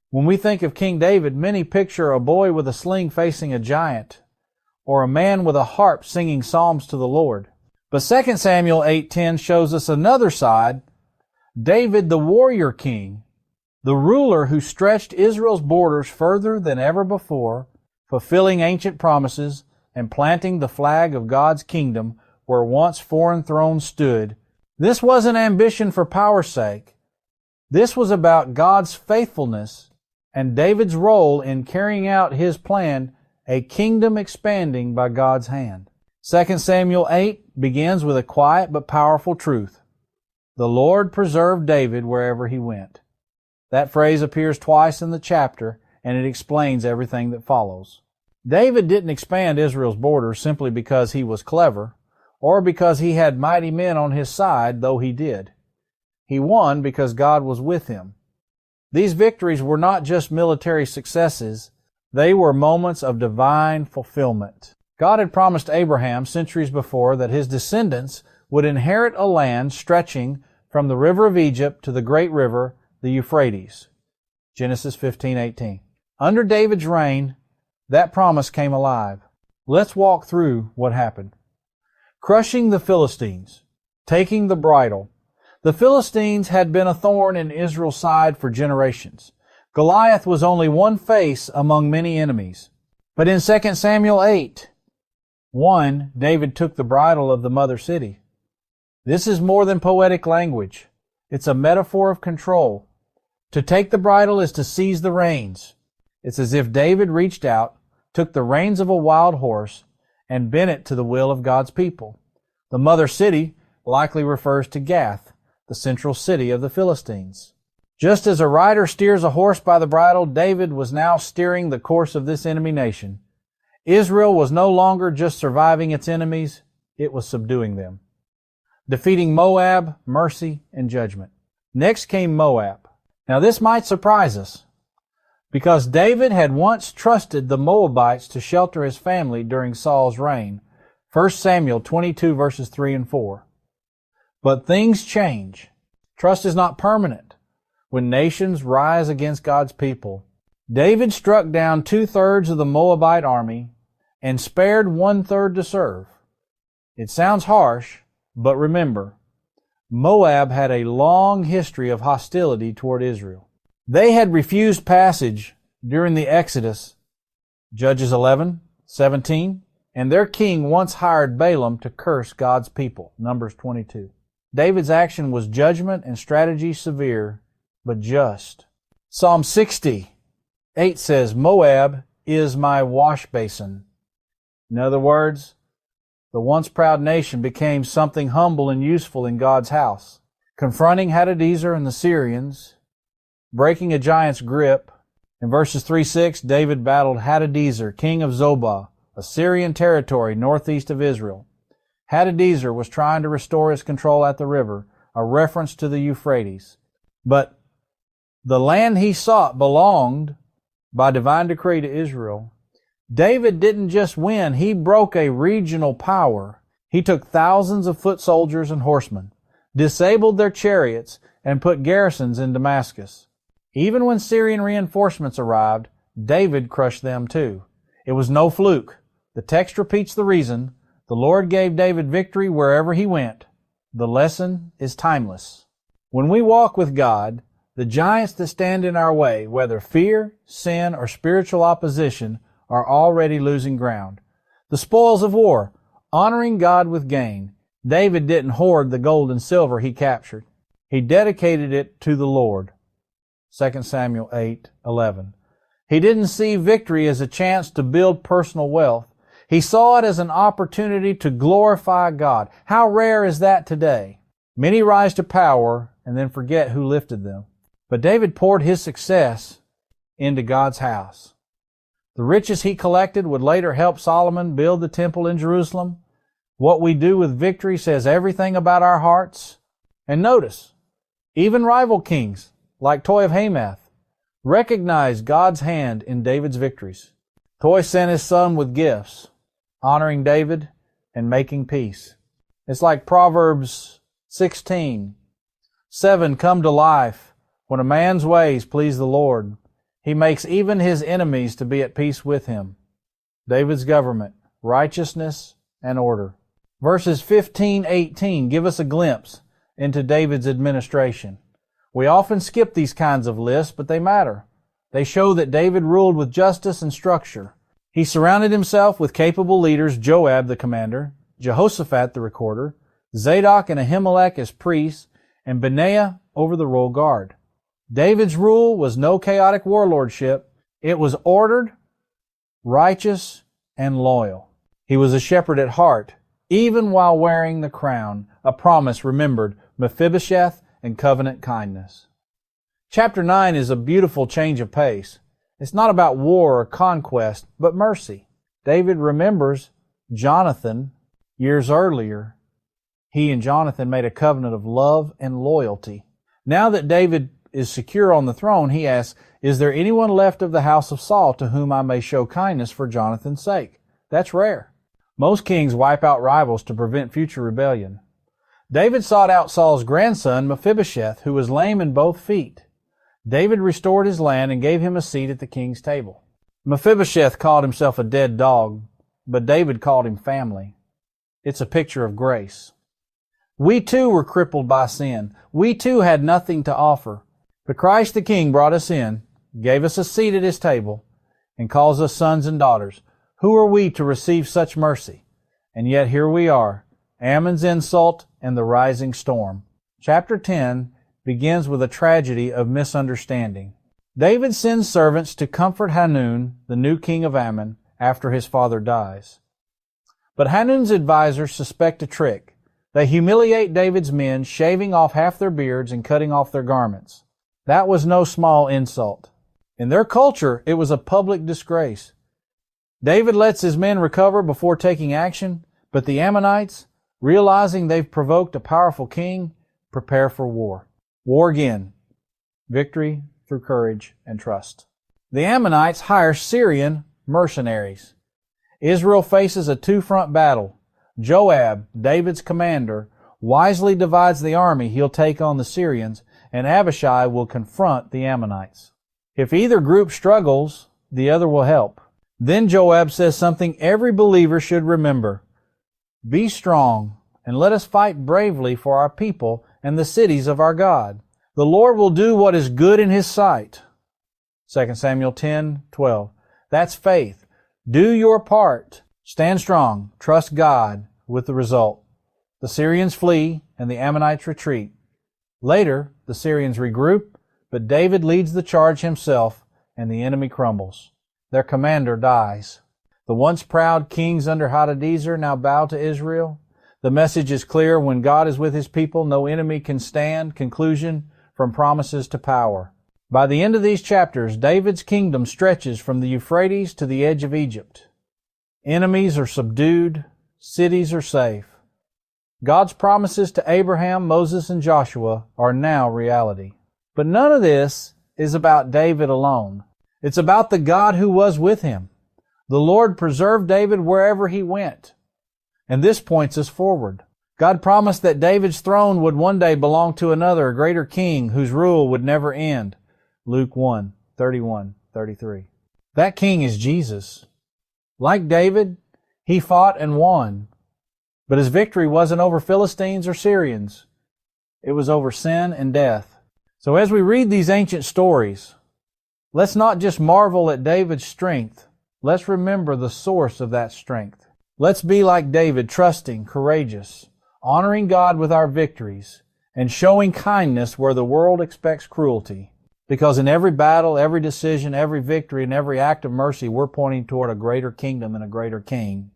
When we think of King David, many picture a boy with a sling facing a giant, or a man with a harp singing psalms to the Lord. But 2 Samuel 8:10 shows us another side. David, the warrior king, the ruler who stretched Israel's borders further than ever before, fulfilling ancient promises and planting the flag of God's kingdom where once foreign thrones stood. This wasn't ambition for power's sake. This was about God's faithfulness and David's role in carrying out his plan, a kingdom expanding by God's hand. 2 Samuel 8 begins with a quiet but powerful truth. The Lord preserved David wherever he went. That phrase appears twice in the chapter, and it explains everything that follows. David didn't expand Israel's borders simply because he was clever, or because he had mighty men on his side, though he did. He won because God was with him. These victories were not just military successes, they were moments of divine fulfillment. God had promised Abraham centuries before that his descendants would inherit a land stretching from the river of Egypt to the great river, the Euphrates. Genesis 15:18. Under David's reign, that promise came alive. Let's walk through what happened. Crushing the Philistines, taking the bridle. The Philistines had been a thorn in Israel's side for generations. Goliath was only one face among many enemies. But in 2 Samuel 8:1, David took the bridle of the mother city. This is more than poetic language. It's a metaphor of control. To take the bridle is to seize the reins. It's as if David reached out, took the reins of a wild horse, and bent it to the will of God's people. The mother city likely refers to Gath, the central city of the Philistines. Just as a rider steers a horse by the bridle, David was now steering the course of this enemy nation. Israel was no longer just surviving its enemies, it was subduing them. Defeating Moab, mercy, and judgment. Next came Moab. Now this might surprise us, because David had once trusted the Moabites to shelter his family during Saul's reign. 1 Samuel 22 verses 3 and 4. But things change. Trust is not permanent. When nations rise against God's people, David struck down 2/3 of the Moabite army and spared 1/3 to serve. It sounds harsh, but remember, Moab had a long history of hostility toward Israel. They had refused passage during the Exodus, Judges 11:17, and their king once hired Balaam to curse God's people, Numbers 22. David's action was judgment and strategy severe, but just. Psalm 60:8 says, Moab is my wash basin. In other words, the once proud nation became something humble and useful in God's house. Confronting Hadadezer and the Syrians, breaking a giant's grip. In verses 3-6, David battled Hadadezer, king of Zobah, a Syrian territory northeast of Israel. Hadadezer was trying to restore his control at the river, a reference to the Euphrates. But the land he sought belonged, by divine decree, to Israel. David didn't just win, he broke a regional power. He took thousands of foot soldiers and horsemen, disabled their chariots, and put garrisons in Damascus. Even when Syrian reinforcements arrived, David crushed them too. It was no fluke. The text repeats the reason. The Lord gave David victory wherever he went. The lesson is timeless. When we walk with God, the giants that stand in our way, whether fear, sin, or spiritual opposition, are already losing ground. The spoils of war, honoring God with gain. David didn't hoard the gold and silver he captured. He dedicated it to the Lord. 2 Samuel 8:11. He didn't see victory as a chance to build personal wealth. He saw it as an opportunity to glorify God. How rare is that today? Many rise to power and then forget who lifted them. But David poured his success into God's house. The riches he collected would later help Solomon build the temple in Jerusalem. What we do with victory says everything about our hearts. And notice, even rival kings, like Toi of Hamath, recognized God's hand in David's victories. Toi sent his son with gifts, honoring David and making peace. It's like Proverbs 16:7 come to life. When a man's ways please the Lord, He makes even his enemies to be at peace with him. David's government, righteousness, and order. Verses 15-18 give us a glimpse into David's administration. We often skip these kinds of lists, but they matter. They show that David ruled with justice and structure. He surrounded himself with capable leaders, Joab the commander, Jehoshaphat the recorder, Zadok and Ahimelech as priests, and Benaiah over the royal guard. David's rule was no chaotic warlordship. It was ordered, righteous, and loyal. He was a shepherd at heart, even while wearing the crown, a promise remembered, Mephibosheth and covenant kindness. Chapter 9 is a beautiful change of pace. It's not about war or conquest, but mercy. David remembers Jonathan years earlier. He and Jonathan made a covenant of love and loyalty. Now that David is secure on the throne, he asks, "Is there anyone left of the house of Saul to whom I may show kindness for Jonathan's sake?" That's rare. Most kings wipe out rivals to prevent future rebellion. David sought out Saul's grandson, Mephibosheth, who was lame in both feet. David restored his land and gave him a seat at the king's table. Mephibosheth called himself a dead dog, but David called him family. It's a picture of grace. We too were crippled by sin. We too had nothing to offer. But Christ the King brought us in, gave us a seat at his table, and calls us sons and daughters. Who are we to receive such mercy? And yet here we are, Ammon's insult and the rising storm. Chapter 10 begins with a tragedy of misunderstanding. David sends servants to comfort Hanun, the new king of Ammon, after his father dies. But Hanun's advisors suspect a trick. They humiliate David's men, shaving off half their beards and cutting off their garments. That was no small insult. In their culture, it was a public disgrace. David lets his men recover before taking action, but the Ammonites, realizing they've provoked a powerful king, prepare for war. War again. Victory through courage and trust. The Ammonites hire Syrian mercenaries. Israel faces a two-front battle. Joab, David's commander, wisely divides the army he'll take on the Syrians, and Abishai will confront the Ammonites. If either group struggles, the other will help. Then Joab says something every believer should remember. Be strong, and let us fight bravely for our people and the cities of our God. The Lord will do what is good in His sight. 2 Samuel 10:12. That's faith. Do your part. Stand strong. Trust God with the result. The Syrians flee and the Ammonites retreat. Later, the Syrians regroup, but David leads the charge himself and the enemy crumbles. Their commander dies. The once proud kings under Hadadezer now bow to Israel. The message is clear: when God is with His people, no enemy can stand. Conclusion: from promises to power. By the end of these chapters, David's kingdom stretches from the Euphrates to the edge of Egypt. Enemies are subdued. Cities are safe. God's promises to Abraham, Moses, and Joshua are now reality. But none of this is about David alone. It's about the God who was with him. The Lord preserved David wherever he went. And this points us forward. God promised that David's throne would one day belong to another, a greater king whose rule would never end. Luke 1:31-33. That king is Jesus. Like David, he fought and won. But his victory wasn't over Philistines or Syrians. It was over sin and death. So as we read these ancient stories, let's not just marvel at David's strength. Let's remember the source of that strength. Let's be like David, trusting, courageous, honoring God with our victories, and showing kindness where the world expects cruelty. Because in every battle, every decision, every victory, and every act of mercy, we're pointing toward a greater kingdom and a greater king.